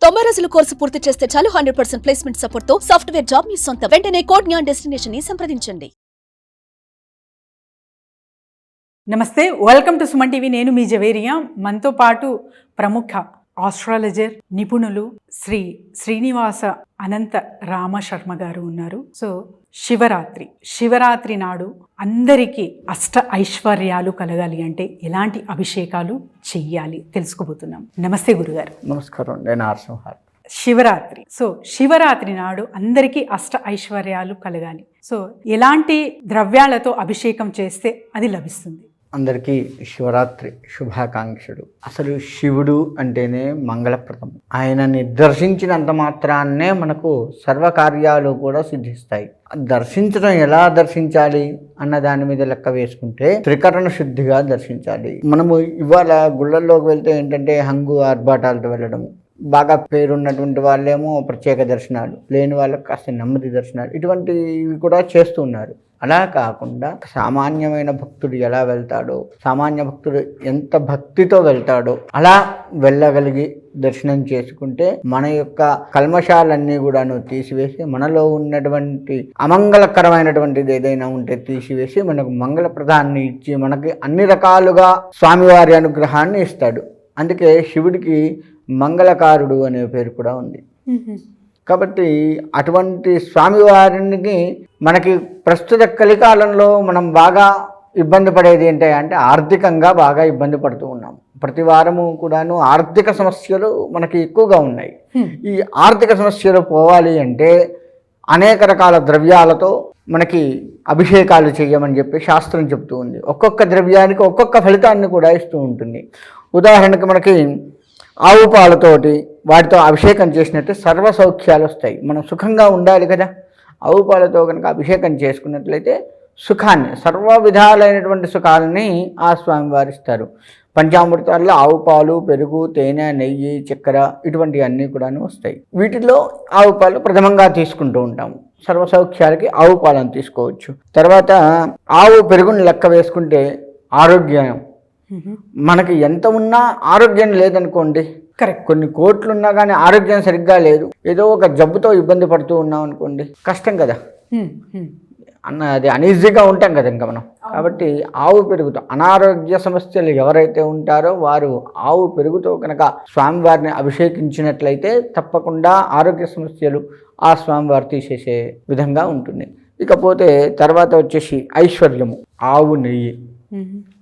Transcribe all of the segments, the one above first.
90 రోజుల కోర్సు పూర్తి చేస్తే చాలు 100% ప్లేస్మెంట్ సపోర్ట్ తో సాఫ్ట్వేర్ జాబ్ మీ సొంతం. వెంటనే కోడ్ జ్ఞాన్ డెస్టినేషన్ ని సంప్రదించండి. నమస్తే, వెల్కమ్ టు సుమన్ టీవీ. నేను మీ జవేరియా. మనతో పాటు ప్రముఖ ఆస్ట్రాలజర్ నిపుణులు శ్రీ శ్రీనివాస అనంత రామ శర్మ గారు ఉన్నారు. సో శివరాత్రి నాడు అందరికీ అష్ట ఐశ్వర్యాలు కలగాలి అంటే ఎలాంటి అభిషేకాలు చెయ్యాలి తెలుసుకోబోతున్నాం. నమస్తే గురుగారు. నమస్కారం. నేను ఆర్సంహార్. శివరాత్రి నాడు అందరికీ అష్ట ఐశ్వర్యాలు కలగాలి. సో ఎలాంటి ద్రవ్యాలతో అభిషేకం చేస్తే అది లభిస్తుంది? అందరికీ శివరాత్రి శుభాకాంక్షలు. అసలు శివుడు అంటేనే మంగళప్రదం. ఆయనని దర్శించినంత మాత్రాన్నే మనకు సర్వకార్యాలు కూడా సిద్ధిస్తాయి. దర్శించడం ఎలా దర్శించాలి అన్న దాని మీద లెక్క వేసుకుంటే త్రికరణ శుద్ధిగా దర్శించాలి. మనము ఇవాళ గుళ్ళల్లోకి వెళ్తే ఏంటంటే హంగు ఆర్భాటాలతో వెళ్ళడం, బాగా పేరున్నటువంటి వాళ్ళేమో ప్రత్యేక దర్శనాలు, లేని వాళ్ళకి కాస్త నెమ్మది దర్శనాలు, ఇటువంటివి కూడా చేస్తూ ఉన్నారు. అలా కాకుండా సామాన్యమైన భక్తుడు ఎలా వెళ్తాడో, సామాన్య భక్తుడు ఎంత భక్తితో వెళ్తాడో అలా వెళ్ళగలిగి దర్శనం చేసుకుంటే మన యొక్క కల్మషాలన్నీ కూడాను తీసివేసి, మనలో ఉన్నటువంటి అమంగళకరమైనటువంటిది ఏదైనా ఉంటే తీసివేసి మనకు మంగళప్రదాన్ని ఇచ్చి మనకి అన్ని రకాలుగా స్వామివారి అనుగ్రహాన్ని ఇస్తాడు. అందుకే శివుడికి మంగళకారుడు అనే పేరు కూడా ఉంది. కాబట్టి అటువంటి స్వామివారికి మనకి ప్రస్తుత కలికాలంలో మనం బాగా ఇబ్బంది పడేది ఏంటంటే ఆర్థికంగా బాగా ఇబ్బంది పడుతూ ఉన్నాం. ప్రతి వారము కూడాను ఆర్థిక సమస్యలు మనకి ఎక్కువగా ఉన్నాయి. ఈ ఆర్థిక సమస్యలు పోవాలి అంటే అనేక రకాల ద్రవ్యాలతో మనకి అభిషేకాలు చేయమని చెప్పి శాస్త్రం చెప్తూ ఉంది. ఒక్కొక్క ద్రవ్యానికి ఒక్కొక్క ఫలితాన్ని కూడా ఇస్తూ ఉంటుంది. ఉదాహరణకు మనకి ఆవు పాలతోటి వాటితో అభిషేకం చేసినట్టు సర్వ సౌఖ్యాలు వస్తాయి. మనం సుఖంగా ఉండాలి కదా. ఆవు పాలతో కనుక అభిషేకం చేసుకున్నట్లయితే సుఖాన్ని, సర్వ విధాలైనటువంటి సుఖాలని ఆ స్వామివారు ఇస్తారు. పంచామృతాల్లో ఆవు పాలు, పెరుగు, తేనె, నెయ్యి, చక్కెర ఇటువంటివన్నీ కూడాను వస్తాయి. వీటిలో ఆవు పాలు ప్రథమంగా తీసుకుంటూ ఉంటాము. సర్వ సౌఖ్యాలకి ఆవు పాలను తీసుకోవచ్చు. తర్వాత ఆవు పెరుగుని లెక్క వేసుకుంటే ఆరోగ్యం, మనకి ఎంత ఉన్నా ఆరోగ్యం లేదనుకోండి, కరెక్ట్, కొన్ని కోట్లు ఉన్నా కానీ ఆరోగ్యం సరిగ్గా లేదు, ఏదో ఒక జబ్బుతో ఇబ్బంది పడుతూ ఉన్నాం అనుకోండి, కష్టం కదా అది అనీజీగా ఉంటాం కదా ఇంకా మనం. కాబట్టి ఆవు పెరుగుతో అనారోగ్య సమస్యలు ఎవరైతే ఉంటారో వారు ఆవు పెరుగుతో కనుక స్వామివారిని అభిషేకించినట్లయితే తప్పకుండా ఆరోగ్య సమస్యలు ఆ స్వామివారు తీసేసే విధంగా ఉంటుంది. ఇకపోతే తర్వాత వచ్చేసి ఐశ్వర్యము, ఆవు నెయ్యి.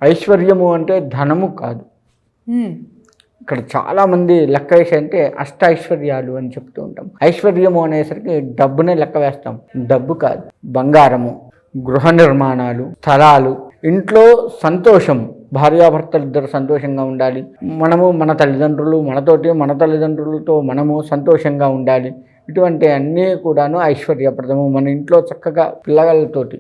ఐశ్వర్యము అంటే ధనము కాదు. ఇక్కడ చాలామంది లెక్క వేసి అంటే అష్ట ఐశ్వర్యాలు అని చెప్తూ ఉంటాం. ఐశ్వర్యము అనేసరికి డబ్బునే లెక్క వేస్తాం. డబ్బు కాదు, బంగారము, గృహ నిర్మాణాలు, స్థలాలు, ఇంట్లో సంతోషము, భార్యాభర్తలు ఇద్దరు సంతోషంగా ఉండాలి. మనము మన తల్లిదండ్రులు మనతోటి, మన తల్లిదండ్రులతో మనము సంతోషంగా ఉండాలి. ఇటువంటి అన్నీ కూడాను ఐశ్వర్యప్రదము. మన ఇంట్లో చక్కగా పిల్లగాళ్ళతోటి,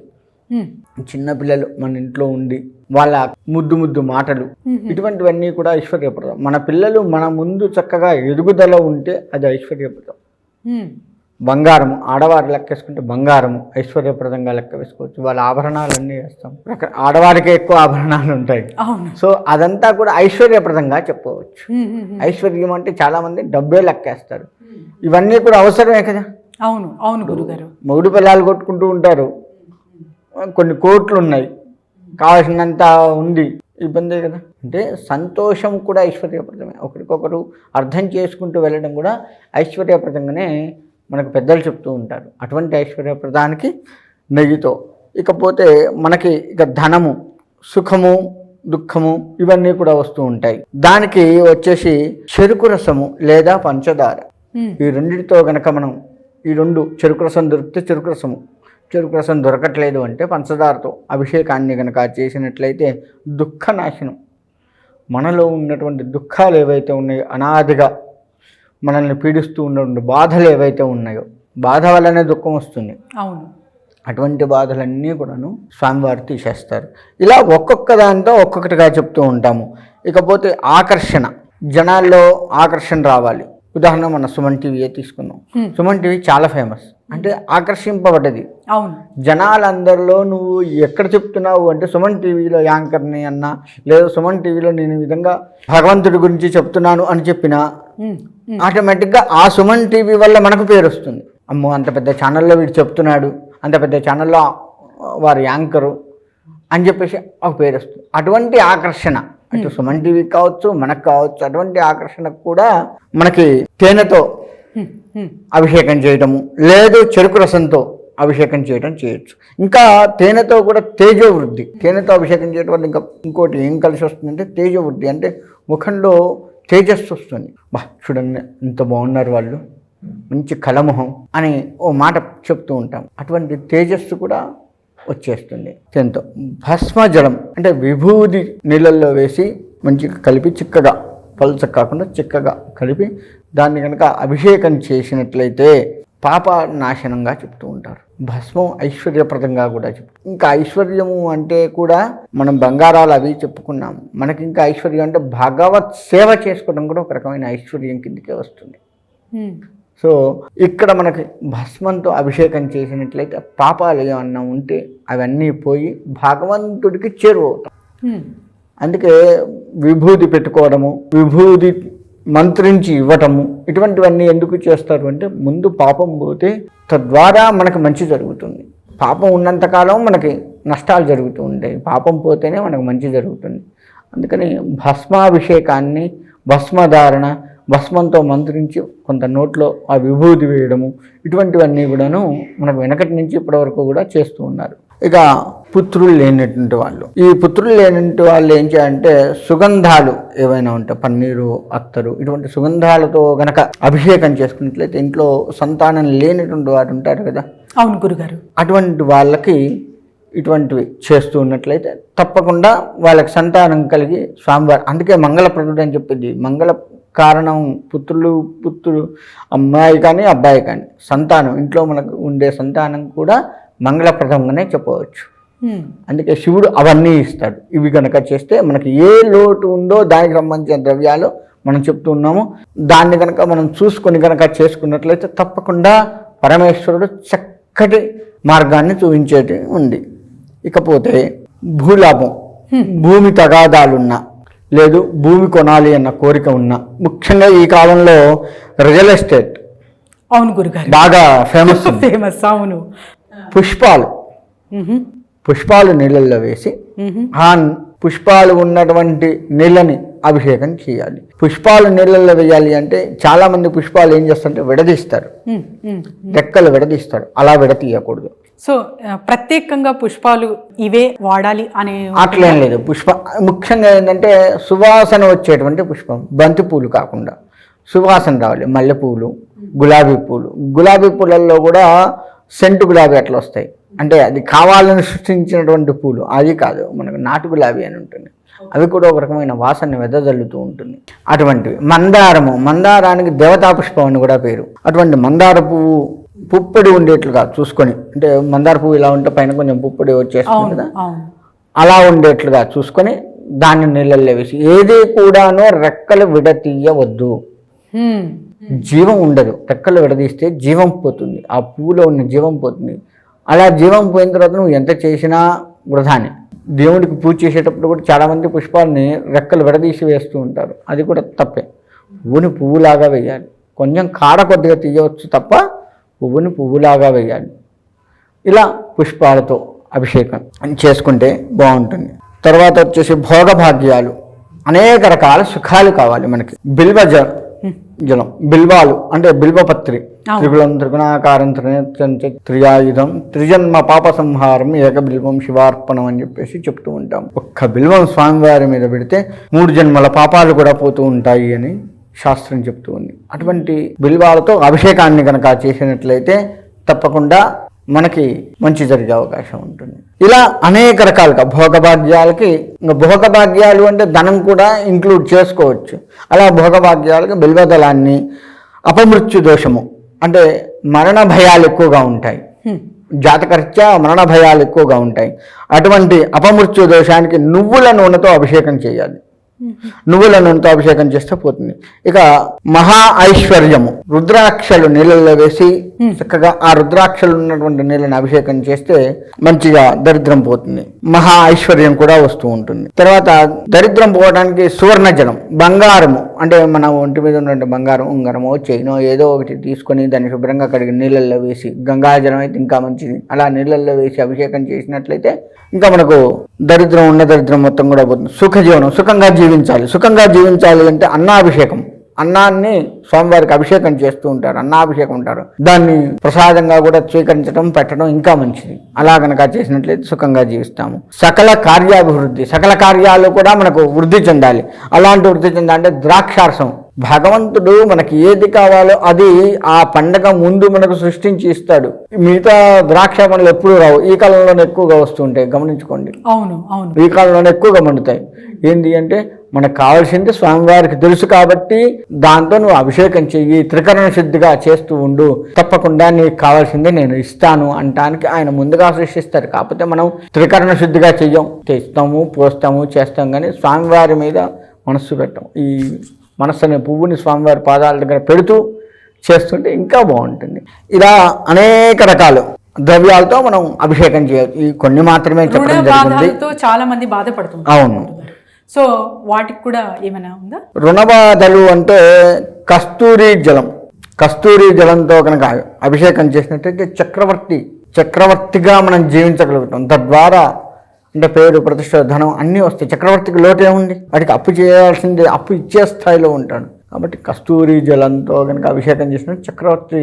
చిన్నపిల్లలు మన ఇంట్లో ఉండి వాళ్ళ ముద్దు మాటలు, ఇటువంటివన్నీ కూడా ఐశ్వర్యప్రదం. మన పిల్లలు మన ముందు చక్కగా ఎదుగుదల ఉంటే అది ఐశ్వర్యప్రదం. బంగారము, ఆడవారు లెక్కేసుకుంటే బంగారము ఐశ్వర్యప్రదంగా లెక్క వేసుకోవచ్చు. వాళ్ళ ఆభరణాలన్నీ వేస్తాం, ఆడవారికి ఎక్కువ ఆభరణాలు ఉంటాయి. సో అదంతా కూడా ఐశ్వర్యప్రదంగా చెప్పుకోవచ్చు. ఐశ్వర్యం అంటే చాలా మంది డబ్బే లెక్కేస్తారు. ఇవన్నీ కూడా అవసరమే కదా. అవును గురుగారు. మొగుడు పిల్లలు కొట్టుకుంటూ ఉంటారు, కొన్ని కోట్లు ఉన్నాయి, కావాల్సినంత ఉంది, ఇబ్బందే కదా. అంటే సంతోషం కూడా ఐశ్వర్యప్రదమే. ఒకరికొకరు అర్థం చేసుకుంటూ వెళ్ళడం కూడా ఐశ్వర్యప్రదంగానే మనకు పెద్దలు చెప్తూ ఉంటారు. అటువంటి ఐశ్వర్యప్రదానికి నెయ్యితో. ఇకపోతే మనకి ఇక ధనము, సుఖము, దుఃఖము ఇవన్నీ కూడా వస్తూ ఉంటాయి. దానికి వచ్చేసి చెరుకు రసము లేదా పంచదార, ఈ రెండింటితో కనుక మనం ఈ రెండు, చెరుకు రసం దొరికితే చెరుకు రసము, చెరుకు రసం దొరకట్లేదు అంటే పంచదారతో అభిషేకాన్ని కనుక చేసినట్లయితే దుఃఖ నాశనం. మనలో ఉన్నటువంటి దుఃఖాలు ఏవైతే ఉన్నాయో, అనాదిగా మనల్ని పీడిస్తూ ఉన్నటువంటి బాధలు ఏవైతే ఉన్నాయో, బాధ వల్లనే దుఃఖం వస్తుంది, అవును, అటువంటి బాధలన్నీ కూడాను స్వామివారు తీసేస్తారు. ఇలా ఒక్కొక్క దాంతో ఒక్కొక్కటిగా చెప్తూ ఉంటాము. ఇకపోతే ఆకర్షణ, జనాల్లో ఆకర్షణ రావాలి. ఉదాహరణ మన సుమన్ టీవీయే తీసుకున్నాం. సుమన్ టీవీ చాలా ఫేమస్. అంటే ఆకర్షింపబడ్డది. అవును. జనాలందరిలో నువ్వు ఎక్కడ చెప్తున్నావు అంటే సుమన్ టీవీలో యాంకర్ని అన్నా, లేదా సుమన్ టీవీలో నేను ఈ విధంగా భగవంతుడి గురించి చెప్తున్నాను అని చెప్పినా ఆటోమేటిక్గా ఆ సుమన్ టీవీ వల్ల మనకు పేరు వస్తుంది. అమ్మో, అంత పెద్ద ఛానల్లో వీడు చెప్తున్నాడు, అంత పెద్ద ఛానల్లో వారు యాంకరు అని చెప్పేసి ఒక పేరు వస్తుంది. అటువంటి ఆకర్షణ అటు సుమన్ టీవీ కావచ్చు, మనకు కావచ్చు, అటువంటి ఆకర్షణకు కూడా మనకి తేనెతో అభిషేకం చేయటము, లేదు చెరుకు రసంతో అభిషేకం చేయడం చేయొచ్చు. ఇంకా తేనెతో కూడా తేజోవృద్ధి, తేనెతో అభిషేకం చేయడం వల్ల ఇంకోటి ఏం కలిసి వస్తుందంటే తేజోవృద్ధి, అంటే ముఖంలో తేజస్సు వస్తుంది. బా చూడండి ఎంత బాగున్నారు వాళ్ళు, మంచి కలమొహం అని ఓ మాట చెప్తూ ఉంటాం. అటువంటి తేజస్సు కూడా వచ్చేస్తుంది తేనెతో. భస్మజలం అంటే విభూది నీళ్ళల్లో వేసి మంచిగా కలిపి చిక్కగా, పలుచ కాకుండా చిక్కగా కలిపి దాన్ని కనుక అభిషేకం చేసినట్లయితే పాప నాశనంగా చెప్తూ ఉంటారు. భస్మం ఐశ్వర్యప్రదంగా కూడా చెప్తారు. ఇంకా ఐశ్వర్యము అంటే కూడా మనం బంగారాలు అవి చెప్పుకున్నాము. మనకి ఇంకా ఐశ్వర్యం అంటే భగవత్ సేవ చేసుకోవడం కూడా ఒక రకమైన ఐశ్వర్యం కిందకే వస్తుంది. సో ఇక్కడ మనకి భస్మంతో అభిషేకం చేసినట్లయితే పాపాలు ఏమన్నా ఉంటే అవన్నీ పోయి భగవంతుడికి చేరువవుతాం. అందుకే విభూది పెట్టుకోవడము, విభూది మంత్రించి ఇవ్వటము, ఇటువంటివన్నీ ఎందుకు చేస్తారు అంటే ముందు పాపం పోతే తద్వారా మనకు మంచి జరుగుతుంది. పాపం ఉన్నంతకాలం మనకి నష్టాలు జరుగుతూ ఉంటాయి, పాపం పోతేనే మనకు మంచి జరుగుతుంది. అందుకని భస్మాభిషేకాన్ని, భస్మధారణ, భస్మంతో మంత్రించి కొంత నోట్లో ఆ విభూతి వేయడము, ఇటువంటివన్నీ కూడాను మనకు వెనకటి నుంచి ఇప్పటి వరకు కూడా చేస్తూ ఉన్నారు. ఇక పుత్రులు లేనటువంటి వాళ్ళు, ఈ పుత్రులు లేనటువంటి వాళ్ళు ఏం చేయాలంటే సుగంధాలు ఏవైనా ఉంటాయి, పన్నీరు, అత్తరు, ఇటువంటి సుగంధాలతో గనక అభిషేకం చేసుకున్నట్లయితే ఇంట్లో సంతానం లేనటువంటి వారు ఉంటారు కదా. అవును గురుగారు. అటువంటి వాళ్ళకి ఇటువంటివి చేస్తూ ఉన్నట్లయితే తప్పకుండా వాళ్ళకి సంతానం కలిగి స్వామివారు, అందుకే మంగళప్రదుడు అని చెప్పింది. మంగళ కారణం పుత్రుడు, అమ్మాయి కానీ అబ్బాయి కానీ సంతానం, ఇంట్లో మనకు ఉండే సంతానం కూడా మంగళప్రదంగానే చెప్పవచ్చు. అందుకే శివుడు అవన్నీ ఇస్తాడు. ఇవి కనుక చేస్తే మనకి ఏ లోటు ఉందో దానికి సంబంధించిన ద్రవ్యాలు మనం చెప్తూ ఉన్నాము, దాన్ని కనుక మనం చూసుకొని కనుక చేసుకున్నట్లయితే తప్పకుండా పరమేశ్వరుడు చక్కటి మార్గాన్ని చూపించేది ఉంది. ఇకపోతే భూలాభం, భూమి తగాదాలున్నా, లేదు భూమి కొనాలి అన్న కోరిక ఉన్నా, ముఖ్యంగా ఈ కాలంలో రియల్ ఎస్టేట్ అవును గురుగారు బాగా ఫేమస్. అవును. పుష్పాలు నీళ్ళల్లో వేసి ఆ పుష్పాలు ఉన్నటువంటి నీళ్ళని అభిషేకం చేయాలి. పుష్పాలు నీళ్ళల్లో వేయాలి అంటే చాలా మంది పుష్పాలు ఏం చేస్తారంటే విడదీస్తారు, రెక్కలు విడదీస్తారు. అలా విడతీయకూడదు. సో ప్రత్యేకంగా పుష్పాలు ఇవే వాడాలి అనే అట్లేం లేదు. ముఖ్యంగా ఏంటంటే సువాసన వచ్చేటువంటి పుష్పం, బంతి పూలు కాకుండా సువాసన రావాలి. మల్లెపూలు, గులాబీ పూలు, గులాబీ పూలల్లో కూడా సెంటు గులాబీ అట్లా వస్తాయి, అంటే అది కావాలని సృష్టించినటువంటి పూలు, అది కాదు. మనకు నాటు గులాబీ అని ఉంటుంది, అవి కూడా ఒక రకమైన వాసన వెదజల్లుతూ ఉంటుంది. అటువంటివి మందారము, మందారానికి దేవతా పుష్పం అని కూడా పేరు. అటువంటి మందార పువ్వు పుప్పొడి ఉండేట్లుగా చూసుకొని, అంటే మందార పువ్వు ఇలా ఉంటే పైన కొంచెం పుప్పొడి వచ్చేస్తుంది కదా, అలా ఉండేట్లుగా చూసుకొని దాన్ని నీళ్ళల్లో వేసి, ఏది కూడాను రెక్కలు విడతీయవద్దు. జీవం ఉండదు, రెక్కలు విడదీస్తే జీవం పోతుంది, ఆ పువ్వులో ఉన్న జీవం పోతుంది. అలా జీవం పోయిన తర్వాత నువ్వు ఎంత చేసినా వృధానే. దేవుడికి పూజ చేసేటప్పుడు కూడా చాలామంది పుష్పాలని రెక్కలు విడదీసి వేస్తూ ఉంటారు, అది కూడా తప్పే. పువ్వుని పువ్వులాగా వేయాలి, కొంచెం కాడ కొద్దిగా తీయవచ్చు తప్ప పువ్వుని పువ్వులాగా వేయాలి. ఇలా పుష్పాలతో అభిషేకం చేసుకుంటే బాగుంటుంది. తర్వాత వచ్చేసి భోగభాగ్యాలు, అనేక రకాల సుఖాలు కావాలి మనకి. జలం, బిల్వాలు అంటే బిల్వపత్రి, త్రిగుణం త్రిగుణాకారం త్రియాయుధం త్రిజన్మ పాప సంహారం ఏక బిల్వం శివార్పణం అని చెప్పేసి చెప్తూ ఉంటాం. ఒక్క బిల్వం స్వామివారి మీద పెడితే 3 జన్మల పాపాలు కూడా పోతూ ఉంటాయి అని శాస్త్రం చెప్తూ ఉంది. అటువంటి బిల్వాలతో అభిషేకాన్ని కనుక చేసినట్లయితే తప్పకుండా మనకి మంచి జరిగే అవకాశం ఉంటుంది. ఇలా అనేక రకాలుగా భోగభాగ్యాలకి, ఇంకా భోగభాగ్యాలు అంటే ధనం కూడా ఇంక్లూడ్ చేసుకోవచ్చు. అలా భోగభాగ్యాలకి బిల్వదళాన్ని, అపమృత్యు దోషము అంటే మరణ భయాలు ఎక్కువగా ఉంటాయి, జాతకరీత్యా మరణ భయాలు ఎక్కువగా ఉంటాయి. అటువంటి అపమృత్యు దోషానికి నువ్వుల నూనెతో అభిషేకం చేయాలి. నువ్వుల నూనెతో అభిషేకం చేస్తే పోతుంది. ఇక మహా ఐశ్వర్యము, రుద్రాక్షలు నీళ్ళల్లో వేసి చక్కగా ఆ రుద్రాక్షలు ఉన్నటువంటి నీళ్ళని అభిషేకం చేస్తే మంచిగా దరిద్రం పోతుంది, మహా ఐశ్వర్యం కూడా వస్తూ ఉంటుంది. తర్వాత దరిద్రం పోవడానికి సువర్ణ జలం, బంగారము అంటే మన ఒంటి మీద ఉన్నటువంటి బంగారం, ఉంగరమో చైనో ఏదో ఒకటి తీసుకొని దాన్ని శుభ్రంగా కడిగి నీళ్ళల్లో వేసి, గంగాజలం అయితే ఇంకా మంచిది, అలా నీళ్ళల్లో వేసి అభిషేకం చేసినట్లయితే ఇంకా మనకు దరిద్రం ఉన్న దరిద్రం మొత్తం కూడా పోతుంది. సుఖజీవనం, సుఖంగా జీవించాలి. సుఖంగా జీవించాలి అంటే అన్నాభిషేకం, అన్నాన్ని స్వామివారికి అభిషేకం చేస్తూ ఉంటారు, అన్నాభిషేకం ఉంటారు, దాన్ని ప్రసాదంగా కూడా స్వీకరించడం పెట్టడం ఇంకా మంచిది. అలా కనుక చేసినట్లయితే సుఖంగా జీవిస్తాము. సకల కార్యాభివృద్ధి, సకల కార్యాలు కూడా మనకు వృద్ధి చెందాలి. అలాంటి వృద్ధి చెందాలంటే ద్రాక్షారసం, భగవంతుడు మనకి ఏది కావాలో అది ఆ పండగ ముందు మనకు సృష్టించి ఇస్తాడు. మిగతా ద్రాక్ష పండ్లు ఎప్పుడు రావు, ఈ కాలంలోనే ఎక్కువగా వస్తుంటాయి, గమనించుకోండి. అవును అవును, ఈ కాలంలోనే ఎక్కువగా మండుతాయి. ఏంటి అంటే మనకు కావాల్సింది స్వామివారికి తెలుసు కాబట్టి దాంతో నువ్వు అభిషేకం చెయ్యి, త్రికరణ శుద్ధిగా చేస్తూ ఉండు, తప్పకుండా నీకు కావాల్సిందే నేను ఇస్తాను అంటానికి ఆయన ముందుగా సృష్టిస్తారు. కాకపోతే మనం త్రికరణ శుద్ధిగా చెయ్యం, తెస్తాము, పోస్తాము, చేస్తాం, కానీ స్వామివారి మీద మనస్సు పెట్టాం. ఈ మనస్సు అనే పువ్వుని స్వామివారి పాదాల దగ్గర పెడుతూ చేస్తుంటే ఇంకా బాగుంటుంది. ఇలా అనేక రకాలు ద్రవ్యాలతో మనం అభిషేకం చేయవచ్చు. ఈ కొన్ని మాత్రమే చెప్పడం జరిగింది. చాలా మంది బాధపడుతుంది. అవును, సో వాటికి కూడా ఏమైనా ఉందా? రుణబాధలు అంటే కస్తూరి జలం, కస్తూరి జలంతో కనుక అభిషేకం చేసినట్టయితే చక్రవర్తిగా మనం జీవించగలుగుతాం. తద్వారా అంటే పేరు, ప్రతిష్ట, ధనం అన్నీ వస్తాయి. చక్రవర్తికి లోటు ఏముంది, వాటికి అప్పు చేయాల్సిందే, అప్పు ఇచ్చే స్థాయిలో ఉంటాడు. కాబట్టి కస్తూరి జలంతో కనుక అభిషేకం చేసినట్టు చక్రవర్తి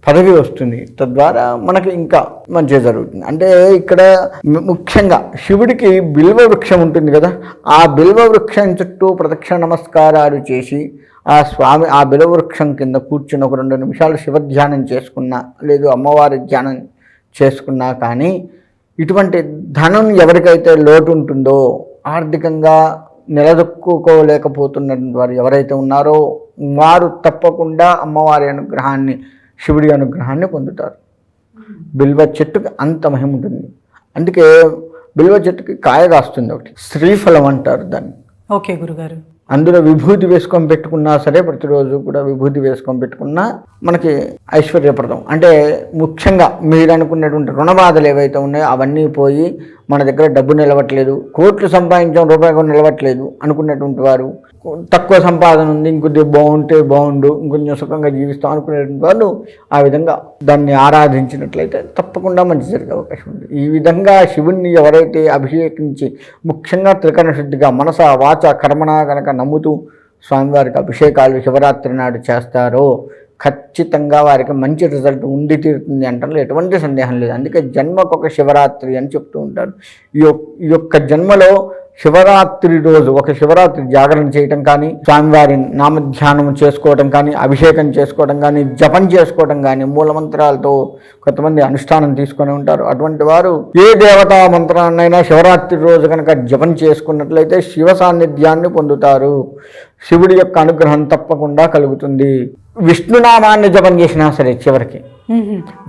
పదవి వస్తుంది. తద్వారా మనకి ఇంకా మంచిగా జరుగుతుంది. అంటే ఇక్కడ ముఖ్యంగా శివుడికి బిల్వ వృక్షం ఉంటుంది కదా, ఆ బిల్వ వృక్షం చుట్టూ ప్రదక్షిణ నమస్కారాలు చేసి ఆ స్వామి ఆ బిల్వ వృక్షం కింద కూర్చుని ఒక 2 నిమిషాలు శివధ్యానం చేసుకున్నా, లేదు అమ్మవారి ధ్యానం చేసుకున్నా కానీ ఇటువంటి ధనం ఎవరికైతే లోటు ఉంటుందో, ఆర్థికంగా నిలదొక్కుకోలేకపోతున్న వారు ఎవరైతే ఉన్నారో వారు తప్పకుండా అమ్మవారి అనుగ్రహాన్ని, శివుడి అనుగ్రహాన్ని పొందుతారు. బిల్వ చెట్టుకి అంత మహిమ ఉంటుంది. అందుకే బిల్వ చెట్టుకి కాయ కాస్తుంది ఒకటి, శ్రీఫలం అంటారు దాన్ని. ఓకే గురుగారు. అందులో విభూతి వేసుకొని పెట్టుకున్నా సరే, ప్రతిరోజు కూడా విభూతి వేసుకొని పెట్టుకున్నా మనకి ఐశ్వర్యప్రదం. అంటే ముఖ్యంగా మీరు అనుకున్నటువంటి రుణబాధలు ఏవైతే ఉన్నాయో అవన్నీ పోయి మన దగ్గర డబ్బు నిలవట్లేదు, కోట్లు సంపాదించాం రూపాయి కూడా నిలవట్లేదు అనుకున్నటువంటి వారు, తక్కువ సంపాదన ఉంది, ఇంకొద్దిగా బాగుంటే బాగుండు, ఇంకొంచెం సుఖంగా జీవిస్తాం అనుకునేటువంటి వాళ్ళు ఆ విధంగా దాన్ని ఆరాధించినట్లయితే తప్పకుండా మంచి జరిగే అవకాశం ఉంది. ఈ విధంగా శివుణ్ణి ఎవరైతే అభిషేకించి ముఖ్యంగా త్రికరణ శుద్ధిగా మనస వాచ కర్మణ కనుక నమ్ముతూ స్వామివారికి అభిషేకాలు శివరాత్రి నాడు చేస్తారో ఖచ్చితంగా వారికి మంచి రిజల్ట్ ఉండి తీరుతుంది అంటారు, ఎటువంటి సందేహం లేదు. అందుకే జన్మకొక శివరాత్రి అని చెప్తూ ఉంటారు. ఈ యొక్క జన్మలో శివరాత్రి రోజు ఒక శివరాత్రి జాగరణ చేయటం కానీ, స్వామివారి నామధ్యానం చేసుకోవటం కానీ, అభిషేకం చేసుకోవటం కానీ, జపం చేసుకోవటం కానీ, మూలమంత్రాలతో కొంతమంది అనుష్ఠానం తీసుకొని ఉంటారు. అటువంటి వారు ఏ దేవతా మంత్రాన్నైనా శివరాత్రి రోజు కనుక జపం చేసుకున్నట్లయితే శివ సాన్నిధ్యాన్ని పొందుతారు. శివుడి యొక్క అనుగ్రహం తప్పకుండా కలుగుతుంది. విష్ణునామాన్ని జపం చేసినా సరే చివరికి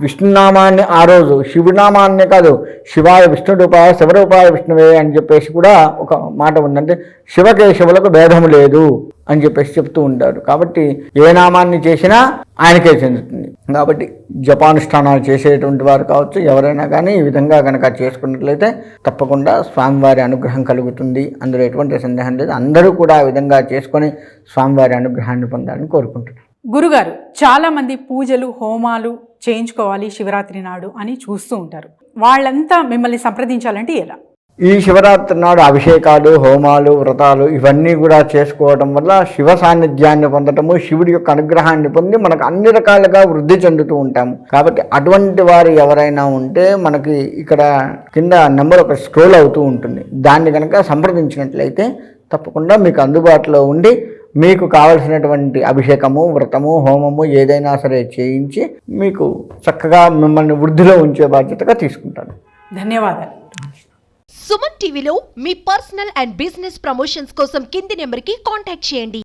విష్ణునామాన్ని ఆ రోజు శివునామాన్ని కాదు, శివాయ విష్ణురూపాయ శివరూపాయ విష్ణువే అని చెప్పేసి కూడా ఒక మాట ఉందంటే శివకేశవులకు భేదము లేదు అని చెప్పేసి చెప్తూ ఉంటారు. కాబట్టి ఏ నామాన్ని చేసినా ఆయనకే చెందుతుంది. కాబట్టి జపానుష్ఠానాలు చేసేటువంటి వారు కావచ్చు, ఎవరైనా కానీ ఈ విధంగా కనుక చేసుకున్నట్లయితే తప్పకుండా స్వామివారి అనుగ్రహం కలుగుతుంది. అందులో ఎటువంటి సందేహం లేదు. అందరూ కూడా ఆ విధంగా చేసుకొని స్వామివారి అనుగ్రహాన్ని పొందాలని కోరుకుంటున్నాను. గురుగారు, చాలా మంది పూజలు హోమాలు చేయించుకోవాలి శివరాత్రి నాడు అని చూస్తూ ఉంటారు. వాళ్ళంతా మిమ్మల్ని సంప్రదించాలంటే ఎలా? ఈ శివరాత్రి నాడు అభిషేకాలు, హోమాలు, వ్రతాలు ఇవన్నీ కూడా చేసుకోవడం వల్ల శివ సాన్నిధ్యాన్ని పొందటము, శివుడి యొక్క అనుగ్రహాన్ని పొంది మనకు అన్ని రకాలుగా వృద్ధి చెందుతూ ఉంటాము. కాబట్టి అటువంటి వారు ఎవరైనా ఉంటే మనకి ఇక్కడ కింద నెంబర్ ఒక స్క్రోల్ అవుతూ ఉంటుంది. దాన్ని కనుక సంప్రదించినట్లయితే తప్పకుండా మీకు అందుబాటులో ఉండి మీకు కావలసినటువంటి అభిషేకము, వ్రతము, హోమము ఏదైనా సరే చేయించి మీకు చక్కగా మిమ్మల్ని వృద్ధిలో ఉంచే బాధ్యతగా తీసుకుంటాను. ధన్యవాదాలు. సుమన్ టీవీలో మీ పర్సనల్ అండ్ బిజినెస్ ప్రమోషన్స్ కోసం కింది నెంబర్కి కాంటాక్ట్ చేయండి.